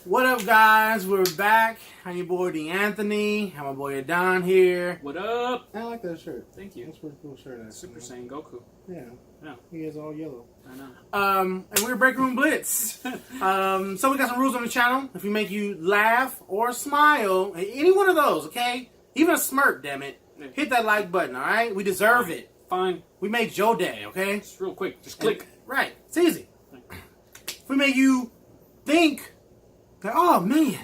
What up, guys? We're back. I'm your boy D'Anthony. I'm my boy Adon here. What up? I like that shirt. Thank you. That's a pretty cool shirt. Actually. Super Saiyan Goku. Yeah. Yeah. He is all yellow. I know. And we're Break Room Blitz. So we got some rules on the channel. If we make you laugh or smile, any one of those, okay? Even a smirk, damn it. Hit that like button, all right? We deserve it. Fine. We made Joe Day, okay? Just real quick. Just click. Right. It's easy. If we make you think that, oh man,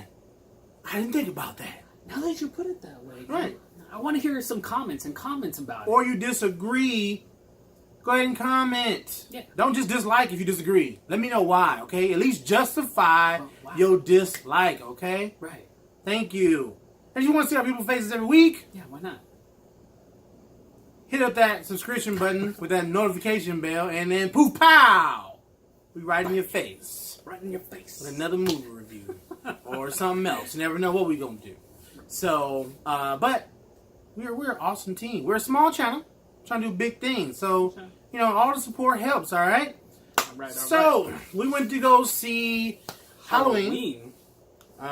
I didn't think about that. Now that you put it that way, Right. I want to hear some comments about it. Or you disagree, go ahead and comment. Yeah. Don't just dislike if you disagree. Let me know why, okay? At least justify Why? your dislike, okay? Right. Thank you. And if you want to see our people's faces every week, Yeah, why not? hit up that subscription button with that notification bell, and then poof, pow! We right in your face. Right in your face. With another movie review. Or something else. You never know what we're going to do. So, but we're an awesome team. We're a small channel trying to do big things. So, you know, all the support helps, all right? All right. So, we went to go see Halloween.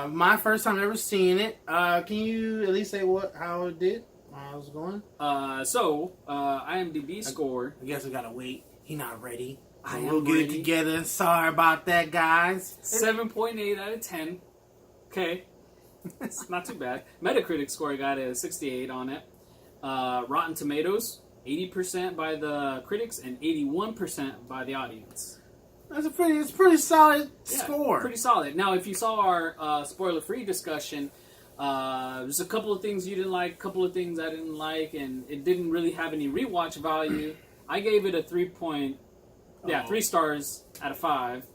My first time ever seeing it. Can you at least say how it did? How it was going? IMDb score. I guess we gotta wait. He not ready. I We'll am get it ready. together. Sorry about that, guys. 7.8 out of 10. Okay. It's not too bad. Metacritic score got a 68 on it. Rotten Tomatoes, 80% by the critics and 81% by the audience. It's pretty solid Yeah, score. Pretty solid. Now, if you saw our spoiler-free discussion, there's a couple of things you didn't like, a couple of things I didn't like, and it didn't really have any rewatch value. I gave it a 3 stars out of 5.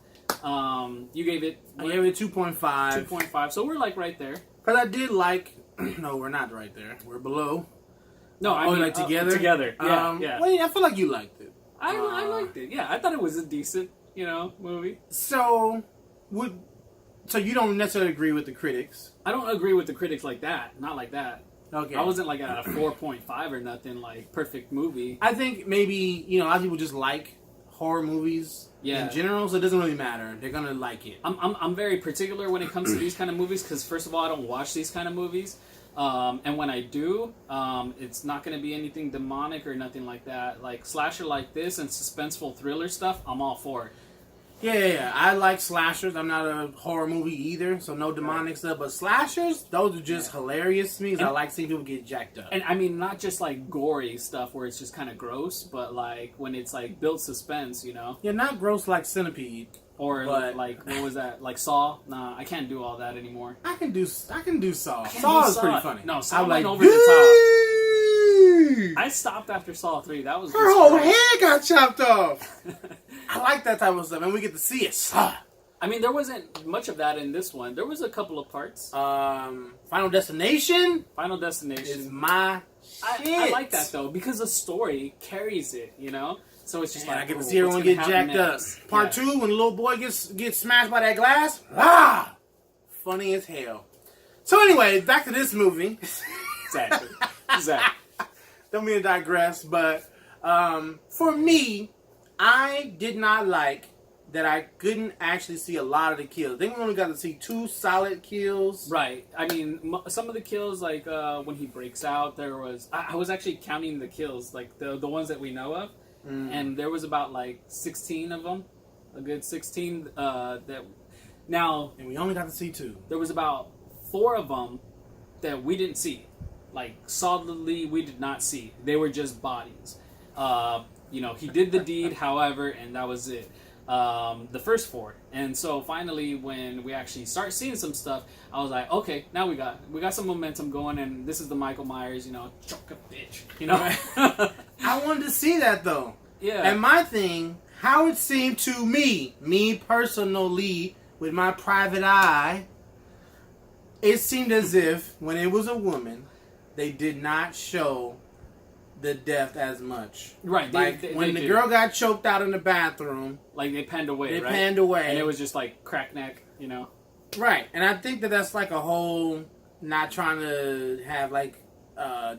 You gave it... I gave it 2.5. 2.5, so we're like right there. Because I did like... No, we're not right there. We're below. No, I mean, like together? Together, yeah, yeah. Well, I feel like you liked it. I liked it, yeah. I thought it was a decent, movie. So you don't necessarily agree with the critics? I don't agree with the critics like that. Not like that. Okay. I wasn't like at a 4.5 or nothing, like perfect movie. I think maybe, a lot of people just like horror movies in general, so it doesn't really matter. They're gonna like it. I'm very particular when it comes to these kind of movies because first of all, I don't watch these kind of movies, and when I do, it's not going to be anything demonic or nothing like that. Like slasher like this and suspenseful thriller stuff, I'm all for it. Yeah. I like slashers. I'm not a horror movie either, so no demonic stuff. But slashers, those are just hilarious to me because I like seeing people get jacked up. And I mean, not just like gory stuff where it's just kind of gross, but like when it's like built suspense, Yeah, not gross like Centipede. Or but, like what was that? Like Saw? Nah, I can't do all that anymore. I can do Saw. Saw Saw is pretty funny. No, Saw I'm went like, over the top. I stopped after Saw 3. That was her whole head got chopped off. I like that type of stuff, and we get to see it. I mean, there wasn't much of that in this one. There was a couple of parts. Final Destination. Final Destination is my shit. I like that though because the story carries it, So it's just I get to see everyone get jacked next? up. Part 2, when the little boy gets smashed by that glass. Ah, funny as hell. So anyway, back to this movie. Exactly. Don't mean to digress, but for me, I did not like that I couldn't actually see a lot of the kills. I think we only got to see 2 solid kills. Right. I mean, some of the kills, like when he breaks out, there was... I was actually counting the kills, like the ones that we know of. And there was about like 16 of them. A good 16 that... Now... And we only got to see 2. There was about 4 of them that we didn't see. Like, solidly, we did not see. They were just bodies. He did the deed, however, and that was it. The first 4. And so finally, when we actually start seeing some stuff, I was like, okay, now we got some momentum going, and this is the Michael Myers, choke a bitch, I wanted to see that though. Yeah. And my thing, how it seemed to me personally, with my private eye, it seemed as if when it was a woman, they did not show the death as much. Right. When the girl got choked out in the bathroom. Like they panned away, They right? panned away. And it was just like crack neck, Right. And I think that's like a whole not trying to have like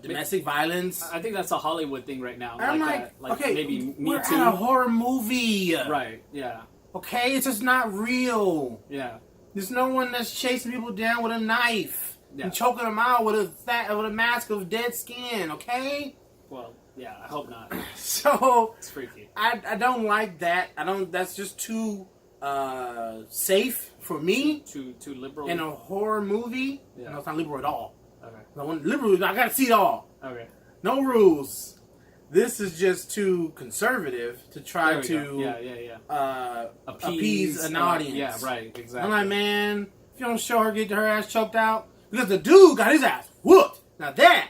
domestic violence. I think that's a Hollywood thing right now. I'm like okay, maybe Me we're Too. at a horror movie. Right, yeah. Okay, it's just not real. Yeah. There's no one that's chasing people down with a knife and Yeah. choking them out with a mask of dead skin. Okay. Well, yeah, I hope not. So It's freaky. I don't like that. I don't. That's just too safe for me Too liberal. in a horror movie. Yeah. No, it's not liberal at all. Okay. I want liberal. I gotta see it all. Okay. No rules. This is just too conservative to try There we to go. Yeah. appease an audience. Yeah, right. Exactly. I'm like, man, if you don't show her get her ass choked out, because the dude got his ass whooped. Now that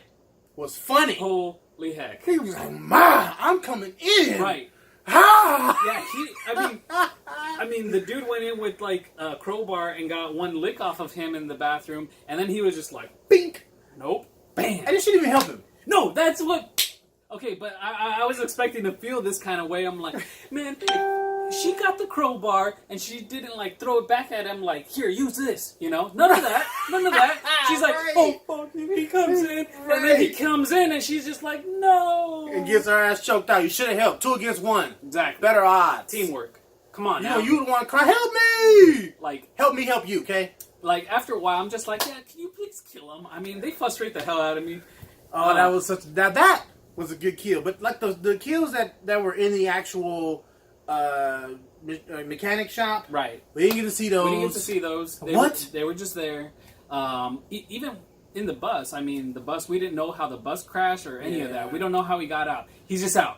was funny. Holy heck. He was like, "Ma, I'm coming in." Right. Ah! Yeah, I mean, the dude went in with like a crowbar and got one lick off of him in the bathroom, and then he was just like, Bink. nope, bam. And it shouldn't even help him. No, that's what. Okay, but I was expecting to feel this kind of way. I'm like, man, she got the crowbar and she didn't like throw it back at him like, here, use this. You know, none of that. She's like, Right. oh fuck, he comes in, and then he comes in, and she's just like, no. And gets her ass choked out. You should have helped. 2 against 1. Exactly. Better odds. Teamwork. Come on You now. know, you the one cry, help me! like. Help me help you, okay? Like, after a while, I'm just like, yeah, can you please kill him? I mean, they frustrate the hell out of me. Oh, that was such that was a good kill. But like the kills that were in the actual mechanic shop, Right. we didn't get to see those. We didn't get to see those. What? They were just there. Even in the bus, I mean, the bus, we didn't know how the bus crashed or any of Yeah. that. We don't know how he got out. He's just out.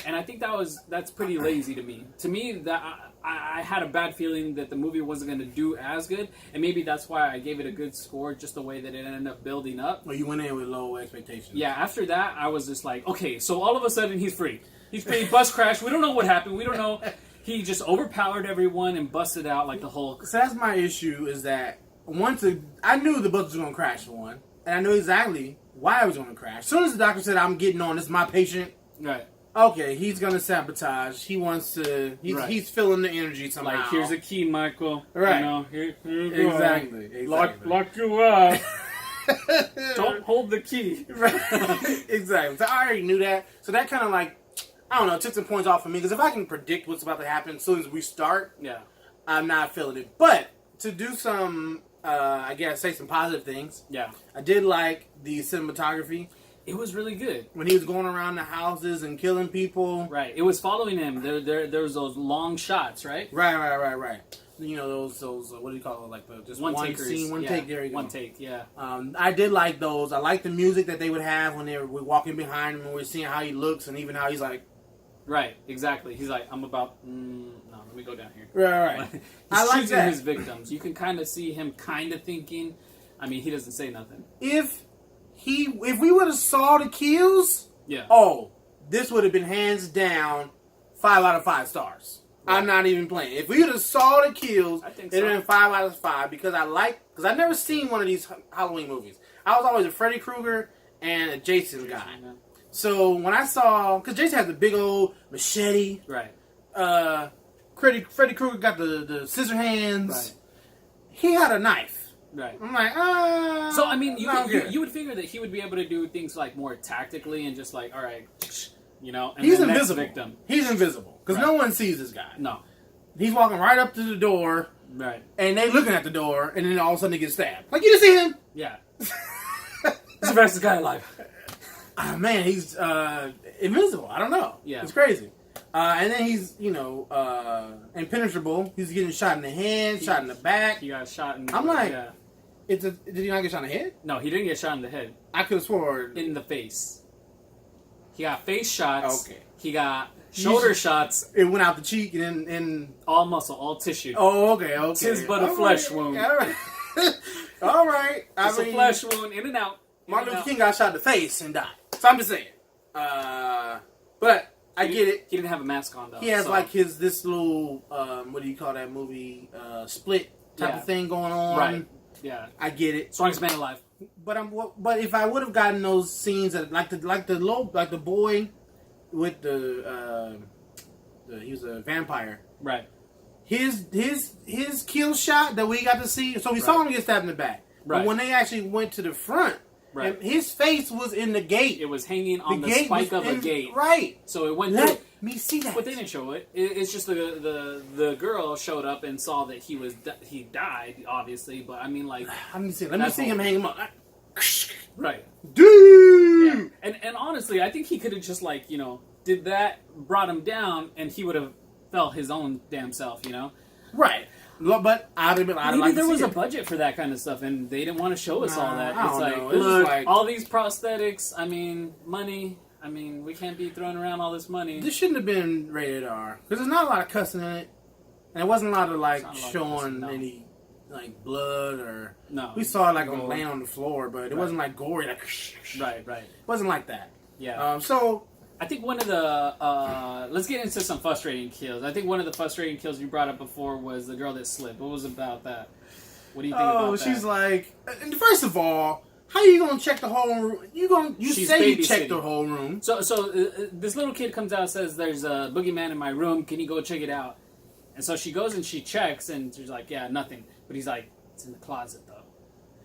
And I think that's pretty lazy to me. To me, that I had a bad feeling that the movie wasn't going to do as good, and maybe that's why I gave it a good score, just the way that it ended up building up. Well, you went in with low expectations. Yeah, after that, I was just like, okay, so all of a sudden he's free. He's free. Bus crash. We don't know what happened. We don't know. He just overpowered everyone and busted out like the Hulk. So that's my issue, is that I knew the bus was going to crash for one, and I knew exactly why it was going to crash. As soon as the doctor said, I'm getting on, this is my patient, Right. okay, he's going to sabotage. He wants to, Right. he's feeling the energy somehow. Like, here's a key, Michael. Right. You know, here you go. Exactly. Lock you up. Don't hold the key. Right. Exactly. So I already knew that. So that kind of like, I don't know, took some points off of me. Because if I can predict what's about to happen as soon as we start, Yeah. I'm not feeling it. But to do some, I guess, say some positive things, Yeah. I did like the cinematography. It was really good. When he was going around the houses and killing people. Right. It was following him. There was those long shots, right? Right. You know, those what do you call it? Like just one takers. scene, one Yeah. take. There you go. One take, yeah. I did like those. I like the music that they would have when they were walking behind him and we're seeing how he looks and even how he's like. Right, exactly. He's like, I'm about, no, let me go down here. Right. He's I like choosing that. his victims. You can kind of see him kind of thinking. I mean, he doesn't say nothing. If we would have saw the kills, Yeah. oh, this would have been hands down 5 out of 5 stars. Right. I'm not even playing. If we would have saw the kills, I think it'd have so. been 5 out of 5 because I've never seen one of these Halloween movies. I was always a Freddy Krueger and a Jason guy. Yeah. So when I saw, because Jason has the big old machete, Right. Freddy Krueger got the scissor hands. Right. He had a knife. Right. I'm like, So, I mean, not good. you would figure that he would be able to do things like more tactically and just like, all right, you know, and He's then next invisible. victim. He's invisible because Right. no one sees this guy. No. He's walking right up to the door, Right. and they looking at the door, and then all of a sudden they get stabbed. Like, you didn't see him? Yeah. He's the fastest guy alive. Ah, man, he's invincible. I don't know. Yeah. It's crazy. And then he's, impenetrable. He's getting shot in the head, shot in the back. He got shot in. I'm like- yeah. Did he not get shot in the head? No, he didn't get shot in the head. I could have swore. In the face. He got face shots. Okay. He got shoulder shots. It went out the cheek and All muscle, all tissue. oh, okay. Tis but a All flesh right. wound. All right. All right. It's a flesh wound, in and out. in Martin and Luther out. King got shot in the face and died. So I'm just saying. But I get it. He didn't have a mask on though. He has so- like this little what do you call that movie? Split type Yeah. of thing going on. Right. Yeah. I get it. Strongest man alive. But if I would have gotten those scenes that like the boy with the he was a vampire. Right. His kill shot that we got to see. So we saw Right. him get stabbed in the back. Right. But when they actually went to the front, Right. and his face was in the gate. It was hanging on the gate spike was of a gate. Right. So it went That- through. me see that. But they didn't show it. It's just the girl showed up and saw that he died, obviously. But I mean, like, Let me see him hang him up. right, Dude. yeah. And honestly, I think he could have just like did that, brought him down, and he would have felt his own damn self, Right. But I'd Maybe like there to was see a it. budget for that kind of stuff, and they didn't want to show us all that. I It's don't like, know. It's look, like- all these prosthetics. I mean, money. I mean, we can't be throwing around all this money. This shouldn't have been rated R because there's not a lot of cussing in it, and it wasn't a lot of like It's not a lot of showing cussing, no. any like blood or. No, We saw it like Gore. laying on the floor, but it Right. wasn't like gory. Like right. It wasn't like that. Yeah. So I think one of the let's get into some frustrating kills. I think one of the frustrating kills you brought up before was the girl that slipped. What was about that? What do you think about that? she's like. And first of all, how you gonna check the whole room? You She's say you babysitting. checked the whole room. So this little kid comes out and says, "There's a boogeyman in my room. Can you go check it out?" And so she goes and she checks, and she's like, "Yeah, nothing." But he's like, "It's in the closet, though."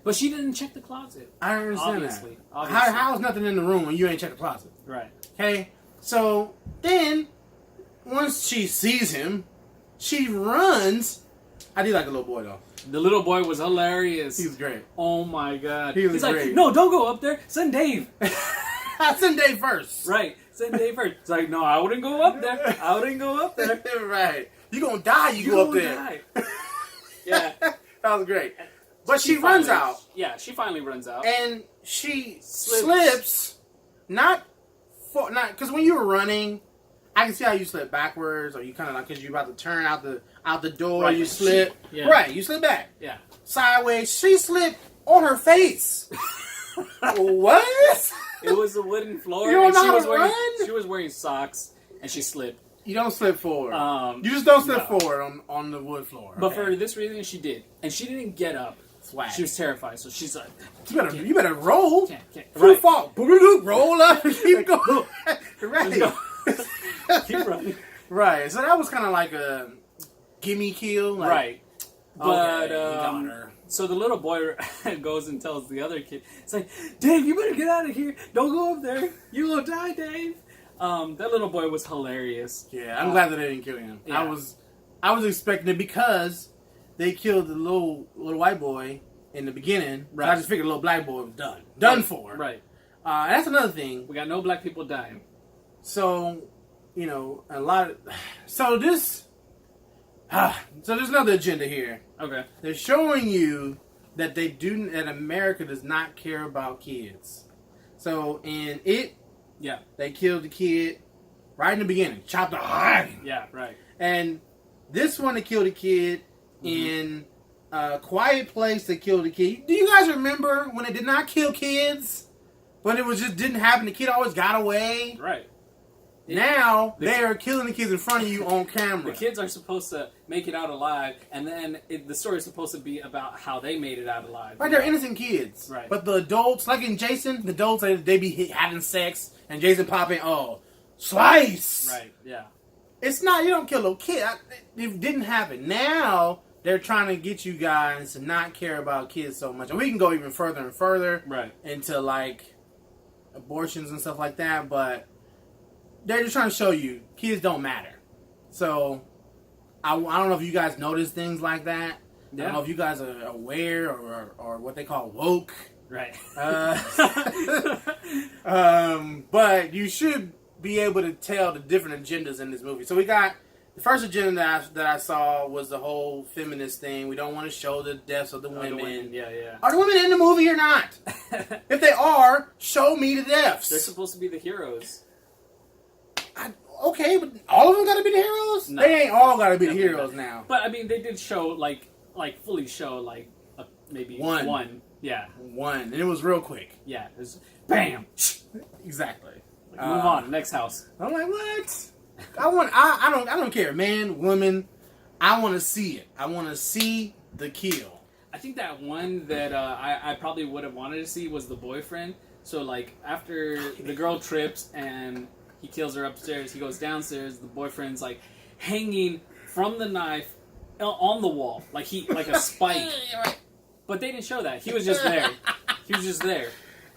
But she didn't check the closet. I don't understand Obviously. that. How's nothing in the room when you ain't checked the closet? Right. Okay, so then once she sees him, she runs. I did like a little boy though. The little boy was hilarious. He was great. Oh my god. He was He's great. like, "No, don't go up there. Send Dave." I send Dave first. Right. Send Dave first. It's like, "No, I wouldn't go up there. I wouldn't go up there. Right. You gonna die. You go up there. Die." Yeah. That was great. But she runs out. Yeah, she finally runs out. And she slips. Not because when you were running, I can see how you slip backwards, or you kind of like because you're about to turn out the door. Right. You slip. Yeah. Right. You slip back. Yeah. Sideways. She slipped on her face. What? It was a wooden floor, You don't and know she how was to wearing run? she was wearing socks, and she slipped. You don't slip forward. Um, You just don't slip no. forward on the wood floor. But okay? for this reason, she did, and she didn't get up. Swag. She was terrified, so she's like, you better roll. Can't. Full Right. fault. Roll up. Keep going. Right. Let's Keep running. Right. So that was kind of like a gimme kill. Like, Right. But Okay, you got her. so the little boy goes and tells the other kid, it's like, "Dave, you better get out of here. Don't go up there. You will die, Dave." That little boy was hilarious. Yeah, I'm glad that they didn't kill him. Yeah. I was expecting it because they killed the little white boy in the beginning. Right. I just figured the little black boy was done for. Right. And that's another thing. We got no black people dying. So, a lot of so this. So there's another agenda here. Okay. They're showing you that that America does not care about kids. So in it, Yeah. they killed the kid right in the beginning, chopped the heart. Yeah. Right. And this one, they killed a kid in a Quiet Place. They killed a kid. Do you guys remember when they did not kill kids? When it was just didn't happen, the kid always got away. Right. Now they are killing the kids in front of you on camera. The kids are supposed to make it out alive, and then the story is supposed to be about how they made it out alive. Right, they're innocent kids. Right. But the adults, like in Jason, the adults, they be having sex, and Jason popping, slice! Right. Yeah. It's not, you don't kill a kid. It didn't happen. Now, they're trying to get you guys to not care about kids so much. And we can go even further and further Right. into, like, abortions and stuff like that, but they're just trying to show you kids don't matter. So, I don't know if you guys notice things like that. I Yeah. don't know if you guys are aware or what they call woke. Right. But you should be able to tell the different agendas in this movie. So we got the first agenda that I saw was the whole feminist thing. We don't want to show the deaths of the women. Yeah. Yeah. Are the women in the movie or not? If they are, show me the deaths. They're supposed to be the heroes. Okay, but all of them got to be the heroes? No. They ain't all got to be the Definitely heroes not. now. But I mean, they did show like fully show maybe One. Yeah. One, and it was real quick. Yeah. It was bam. Exactly. Move on. Next house. I'm like, what? I don't care, man, woman. I want to see it. I want to see the kill. I think that one that I probably would have wanted to see was the boyfriend. So like after the girl trips and he kills her upstairs, he goes downstairs. The boyfriend's like hanging from the knife on the wall, like a spike. But they didn't show that. He was just there. He was just there.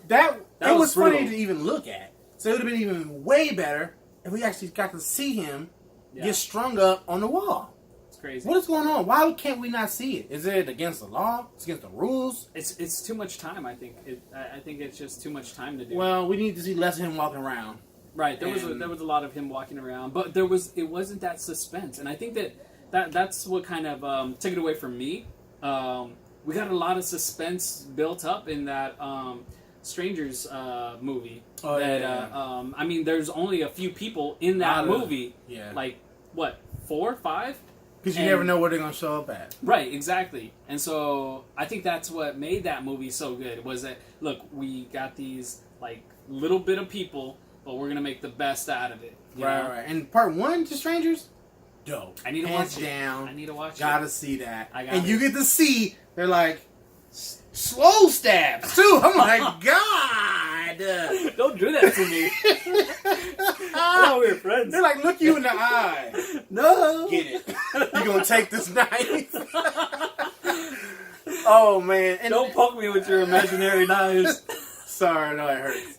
That That it was was funny brutal. to even look at. So it would have been even way better and we actually got to see him Yeah. get strung up on the wall. It's crazy. What is going on? Why can't we not see it? Is it against the law? It's against the rules? It's too much time. I think I think it's just too much time to do. Well, we need to see less of him walking around. Right. There was a lot of him walking around, but it wasn't that suspense, and I think that's what kind of took it away from me. We got a lot of suspense built up in that Strangers movie. Oh, that, yeah. I mean, there's only a few people in that movie. Yeah. Like what, 4, 5? Because you never know where they're going to show up at. Right, exactly. And so I think that's what made that movie so good, was that, look, we got these, like, little bit of people, but we're going to make the best out of it. you know? Right. And part 1 to Strangers, dope. I need to Hands watch it. down. I need to watch Gotta it. see that. I got and it. you get to see, they're like, slow stabs, too. I'm like, God. Don't do that to me. I thought we were friends. They're like, look you in the eye. No. Get it. You gonna take this knife? Oh, man. And Don't poke me with your imaginary knives. sorry, no, it hurts.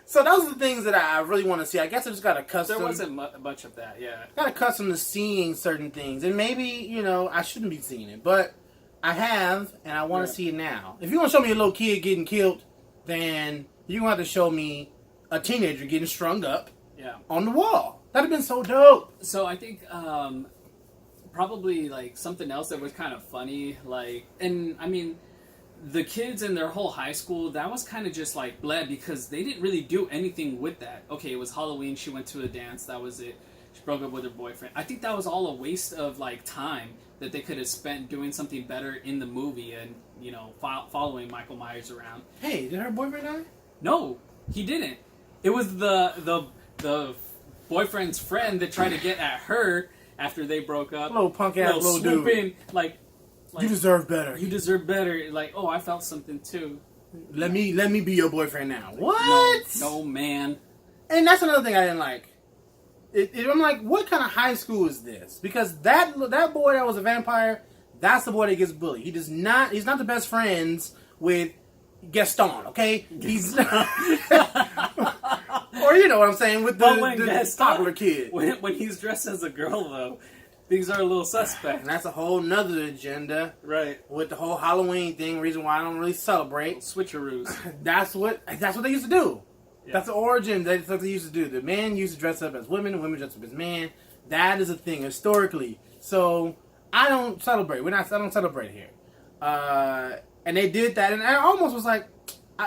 So those are the things that I really want to see. I guess I just got accustomed. There wasn't much of that, yeah. Got accustomed to seeing certain things, and maybe I shouldn't be seeing it, but I have, and I want to see it now. If you want to show me a little kid getting killed, then you're gonna have to show me a teenager getting strung up Yeah. on the wall. That'd have been so dope. So I think probably like something else that was kind of funny, like, and I mean, the kids in their whole high school, that was kind of just like bleh, because they didn't really do anything with that. Okay, it was Halloween, she went to a dance, that was it. She broke up with her boyfriend. I think that was all a waste of like time that they could have spent doing something better in the movie and following Michael Myers around. Hey, did her boyfriend die? No, he didn't. It was the boyfriend's friend that tried to get at her after they broke up. Little punk ass little dude. swooping, like You deserve better. you deserve better. Like, oh, I felt something too. Let me be your boyfriend now. What? No, man. And that's another thing I didn't like. I'm like, what kind of high school is this? Because that boy that was a vampire, that's the boy that gets bullied. He's not the best friends with Gaston, okay? He's not. Or you know what I'm saying, with the popular kid. When he's dressed as a girl, though, things are a little suspect. And that's a whole nother agenda Right. with the whole Halloween thing, reason why I don't really celebrate. Switcheroos. That's what they used to do. Yeah. That's the origin. That's what they used to do. The men used to dress up as women, the women dress up as men. That is a thing historically. So I don't celebrate. I don't celebrate here. And they did that, and I almost was like,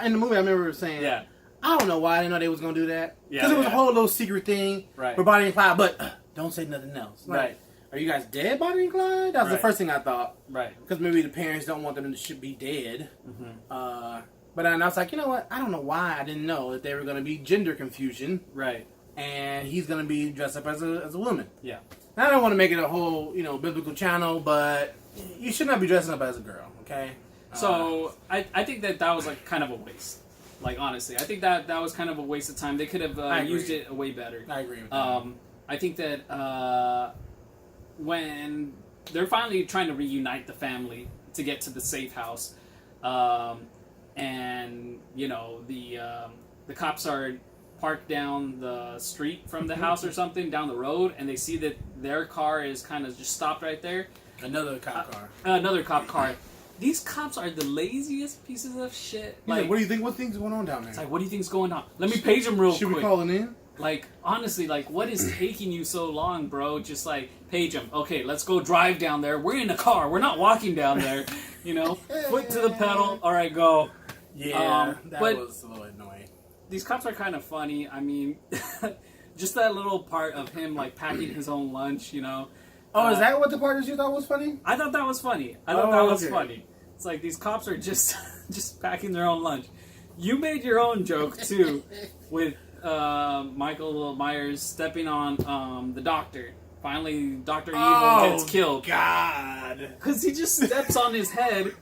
in the movie, I remember saying, Yeah. I don't know why I didn't know they was gonna do that. Yeah, Because it was a yeah. whole little secret thing. Right. For Bonnie and Clyde, but don't say nothing else. Like, Right. Are you guys dead, Bonnie and Clyde? That was the Right. first thing I thought. Right. Because maybe the parents don't want them to should be dead. Mm-hmm. But then I was like, you know what? I don't know why I didn't know that they were going to be gender confusion, Right. and he's going to be dressed up as a woman. Yeah. Now, I don't want to make it a whole biblical channel, but you should not be dressing up as a girl, okay? So I think that was like kind of a waste. Like, honestly, I think that was kind of a waste of time. They could have used it way better. I agree with that. I think that when they're finally trying to reunite the family to get to the safe house, and the cops are parked down the street from the house or something, down the road, and they see that their car is kind of just stopped right there. Another cop car. Another cop car. These cops are the laziest pieces of shit. Like, what do you think? What things going on down there? It's like, what do you think's going on? Let me page them real quick. Should we call it in? Like, honestly, like, what is taking you so long, bro? Just, like, page them. Okay, let's go drive down there. We're in a car. We're not walking down there. Foot to the pedal. All right, go. Yeah, that but was a little annoying. These cops are kind of funny. I mean, just that little part of him, like, packing his own lunch, Oh, is that what the part that you thought was funny? I thought that was funny. Okay. Funny. It's like these cops are just packing their own lunch. You made your own joke too, with Michael Myers stepping on the doctor. Finally, Dr. Evil gets killed. God! Because he just steps on his head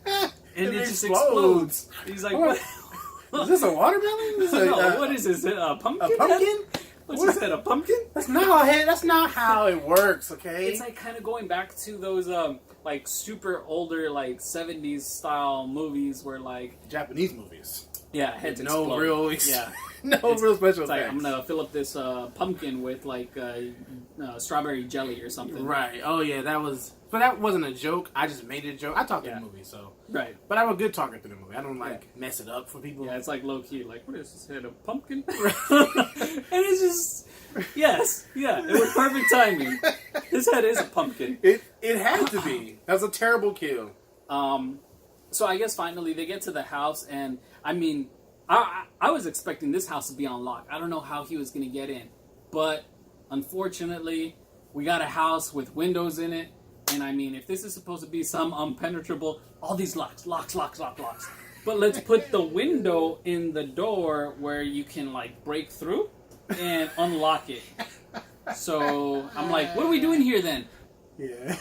and it just explodes. He's like, what? Is this a watermelon? What is this? A pumpkin? A pumpkin? What's he said? A pumpkin? That's not how it works, okay? It's like kind of going back to those like super older like 70s style movies where like Japanese movies. Yeah, heads no explode. real, Yeah. no real special It's like, effects. I'm gonna fill up this pumpkin with like strawberry jelly or something. Right. Oh yeah, that was. But that wasn't a joke. I just made it a joke. I talked Yeah. in the movie, so. Right. But I'm a good talker through the movie. I don't mess it up for people. Yeah, it's like low key. Like, what is this head of pumpkin? And it's just yes, yeah. It was perfect timing. His head is a pumpkin. It had to be. That was a terrible kill. So I guess finally they get to the house, and I mean, I was expecting this house to be on lock. I don't know how he was going to get in, but unfortunately, we got a house with windows in it. And I mean, if this is supposed to be some impenetrable, all these locks. But let's put the window in the door where you can like break through and unlock it. So I'm like, what are we doing here then? Yeah.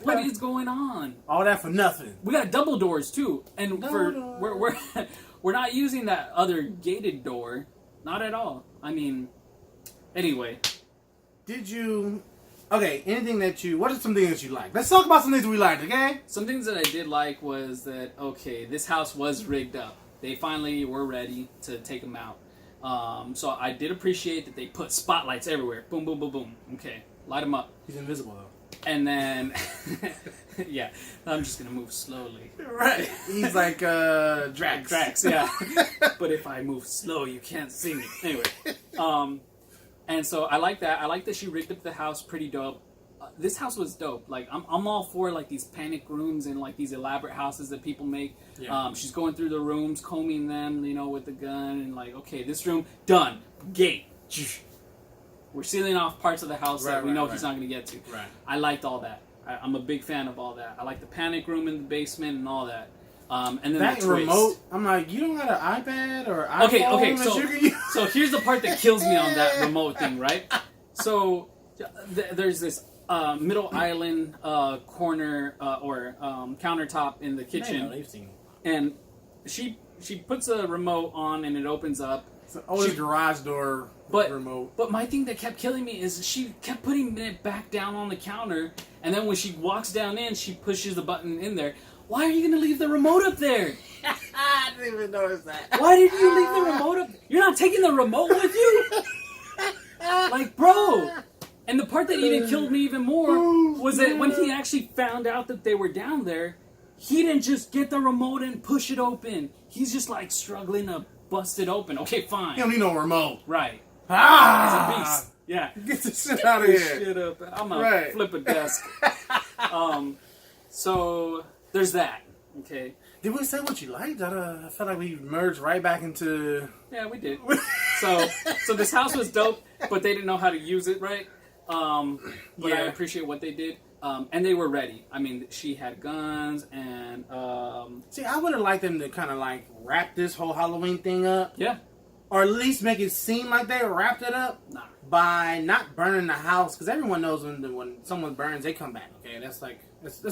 What is going on? All that for nothing. We got double doors too, and Double we're we're not using that other gated door, not at all. I mean, anyway. Did you? Okay. Anything that you? What are some things that you like? Let's talk about some things we liked. Okay. Some things that I did like was that, okay, this house was rigged up. They finally were ready to take them out. So I did appreciate that they put spotlights everywhere. Boom, boom, boom, boom. Okay, light them up. He's invisible though. And then, yeah, I'm just going to move slowly. Right. He's like Drax. Drax, yeah. But if I move slow, you can't see me. Anyway, and so I like that. I like that she rigged up the house pretty dope. This house was dope. Like, I'm all for like these panic rooms and like these elaborate houses that people make. Yeah. She's going through the rooms, combing them, you know, with the gun, and like, okay, this room done. Gate. We're sealing off parts of the house that we know he's not going to get to. Right. I liked all that. I'm a big fan of all that. I like the panic room in the basement and all that. And then That the twist. remote. I'm like, you don't got an iPad or iPhone Okay. that you can use? So here's the part that kills me on that remote thing, right? So there's this middle island corner or countertop in the They know, kitchen, they've seen it. and she puts a remote on and it opens up. It's an old garage door remote. But my thing that kept killing me is she kept putting it back down on the counter, and then when she walks down in, she pushes the button in there. Why are you going to leave the remote up there? I didn't even notice that. Why did you leave the remote up? You're not taking the remote with you? Like, bro. And the part that even killed me even more was that when he actually found out that they were down there, he didn't just get the remote and push it open. He's just like struggling to bust it open. Okay, fine. You don't need no remote. Right. Ah! He's a beast. Yeah. Get the shit out of This here. shit up. I'm gonna flip a desk. So there's that. Okay. Did we say what you liked? I felt like we merged right back into... Yeah, we did. So this house was dope, but they didn't know how to use it right. But I appreciate what they did. And they were ready. I mean, she had guns and See, I would have liked them to kind of like wrap this whole Halloween thing up. yeah. Or at least make it seem like they wrapped it up. Nah. By not burning the house. Because everyone knows when someone burns, they come back. Okay, that's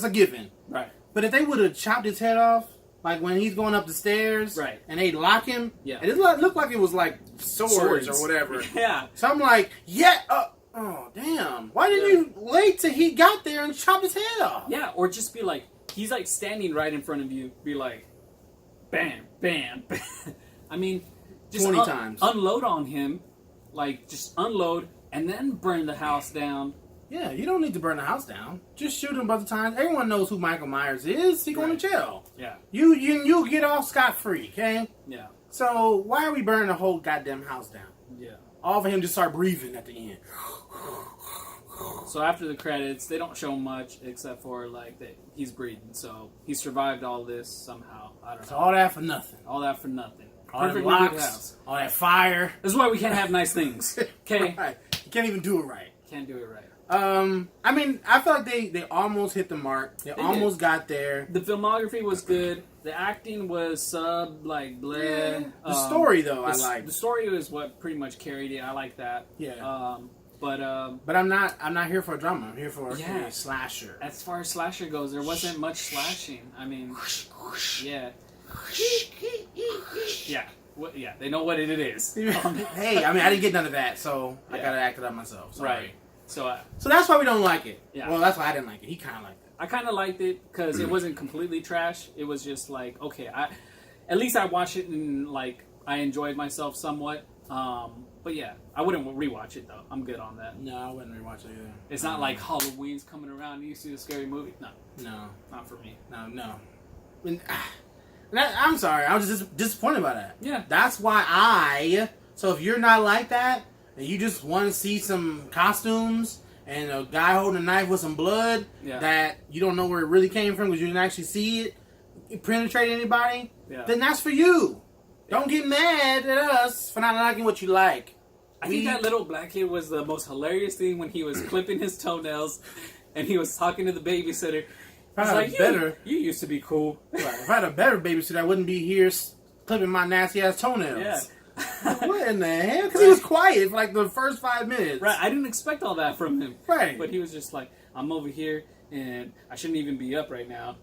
a given. Right. But if they would have chopped his head off, like when he's going up the stairs, Right. and they lock him, Yeah. and it looked like it was like swords or whatever. Yeah. So I'm like, oh damn! Why didn't you wait till he got there and chop his head off? Yeah, or just be like, he's like standing right in front of you, be like, bam, bam, bam. I mean, just 20 times. Unload on him, like just unload and then burn the house down. Yeah, you don't need to burn the house down. Just shoot him a bunch of times. Everyone knows who Michael Myers is. He going to jail. Yeah. You'll get off scot-free, okay? Yeah. So why are we burning the whole goddamn house down? Yeah. All of him just start breathing at the end. So after the credits, they don't show much except for like that he's breathing. So he survived all this somehow. I don't So know. all that for nothing. All that for nothing. All that Perfectly good locks, house. all that fire. This is why we can't have nice things. Okay. Right. You can't even do it right. Can't do it right. I mean, I feel like they almost hit the mark. They almost got there. The filmography was good. The acting was bleh. The story, though, I liked. The story was what pretty much carried it. I like that. Yeah. But I'm not here for a drama. I'm here for Yeah. a slasher. as far as slasher goes, there wasn't much slashing. I mean, yeah. Yeah. Yeah, they know what it is. Hey, I mean, I didn't get none of that, so I Yeah. gotta act it up myself. Sorry. Right. So So that's why we don't like it. Yeah. Well, that's why I didn't like it. He kind of liked it. I kind of liked it because it wasn't completely trash. It was just like, okay, at least I watched it in like I enjoyed myself somewhat. But yeah, I wouldn't rewatch it though. I'm good on that. No, I wouldn't rewatch it either. It's not like Halloween's coming around and you see a scary movie. No, No, not for me. no. I'm sorry. I was just disappointed by that. Yeah. That's why So if you're not like that, and you just want to see some costumes and a guy holding a knife with some blood that you don't know where it really came from because you didn't actually see it penetrate anybody, then that's for you. Don't get mad at us for not liking what you like. I think that little black kid was the most hilarious thing when he was clipping his toenails and he was talking to the babysitter. He's like, you used to be cool. Right. If I had a better babysitter, I wouldn't be here clipping my nasty ass toenails. Yeah. What in the hell? Because he was quiet for like the first 5 minutes. Right. I didn't expect all that from him. Right. But he was just like, I'm over here and I shouldn't even be up right now.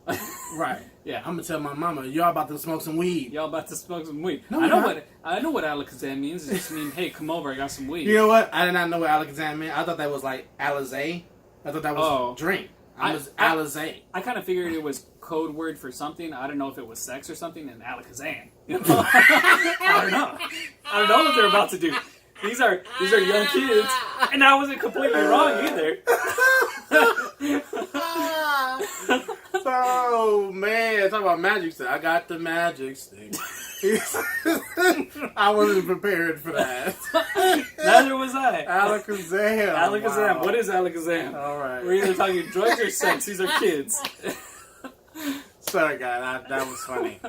Right. Yeah. I'm gonna tell my mama, y'all about to smoke some weed. Y'all about to smoke some weed. No, I know what Alakazam means. It just means, hey, come over, I got some weed. You know what? I did not know what Alakazam meant. I thought that was like Alizé. I thought that was drink. I was Alizé. I kind of figured it was code word for something. I don't know if it was sex or something. And Alakazam. You know? I don't know. I don't know what they're about to do. These are young kids, and I wasn't completely wrong either. Oh man, talk about magic stick. I got the magic stick. I wasn't prepared for that. Neither was I. Alakazam. Alakazam. Wow. What is Alakazam? All right. We're either talking drugs or sex. These are kids. Sorry, guys. That was funny.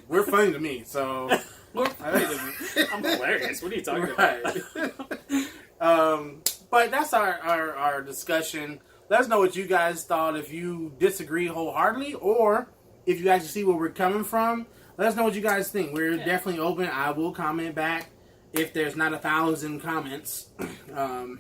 We're funny to me, so. I'm hilarious. What are you talking about? But that's our discussion. Let us know what you guys thought. If you disagree wholeheartedly, or if you actually see where we're coming from, let us know what you guys think. We're definitely open. I will comment back if there's not 1,000 comments,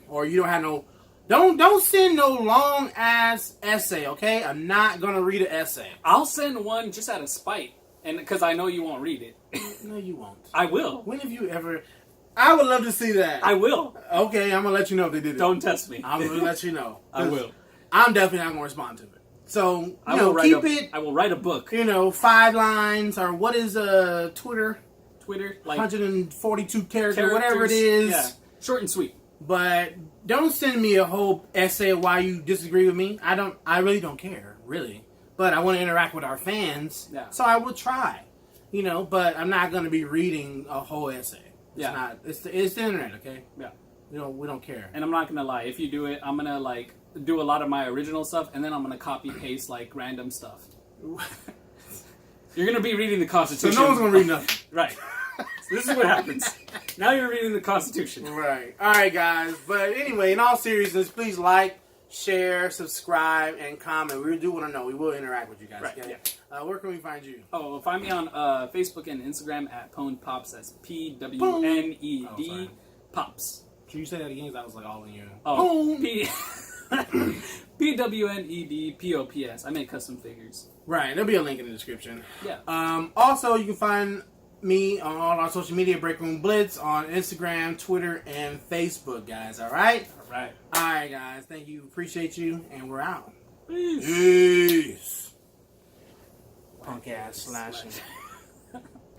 or you don't have no. Don't send no long ass essay. Okay, I'm not gonna read an essay. I'll send one just out of spite, and because I know you won't read it. No, you won't. I will. When have you ever? I would love to see that. I will. Okay, I'm gonna let you know if they did it. Don't test me. I'm gonna let you know. I will. I'm definitely not gonna respond to it. So I will write a book. 5 lines or what is Twitter? Like 142 characters, whatever it is. Yeah. Short and sweet. But don't send me a whole essay of why you disagree with me. I really don't care, really. But I want to interact with our fans, so I will try. But I'm not going to be reading a whole essay. It's the internet, okay? Yeah. We don't care. And I'm not gonna lie. If you do it, I'm gonna do a lot of my original stuff, and then I'm gonna copy paste random stuff. You're gonna be reading the Constitution. So no one's gonna read nothing. Right. So this is what happens. Now you're reading the Constitution. Right. All right, guys. But anyway, in all seriousness, please like, share, subscribe, and comment. We do want to know. We will interact with you guys. Right. Okay? Yeah. Where can we find you? Oh, find me on Facebook and Instagram at Pwned Pops. That's PWNED Pops. Can you say that again? Because I was all in you. Oh, PWNED POPS. I make custom figures. Right. There'll be a link in the description. Yeah. Also, you can find me on all our social media, Break Room Blitz, on Instagram, Twitter, and Facebook, guys. All right? All right. All right, guys. Thank you. Appreciate you. And we're out. Peace. Peace. Punk ass slashing.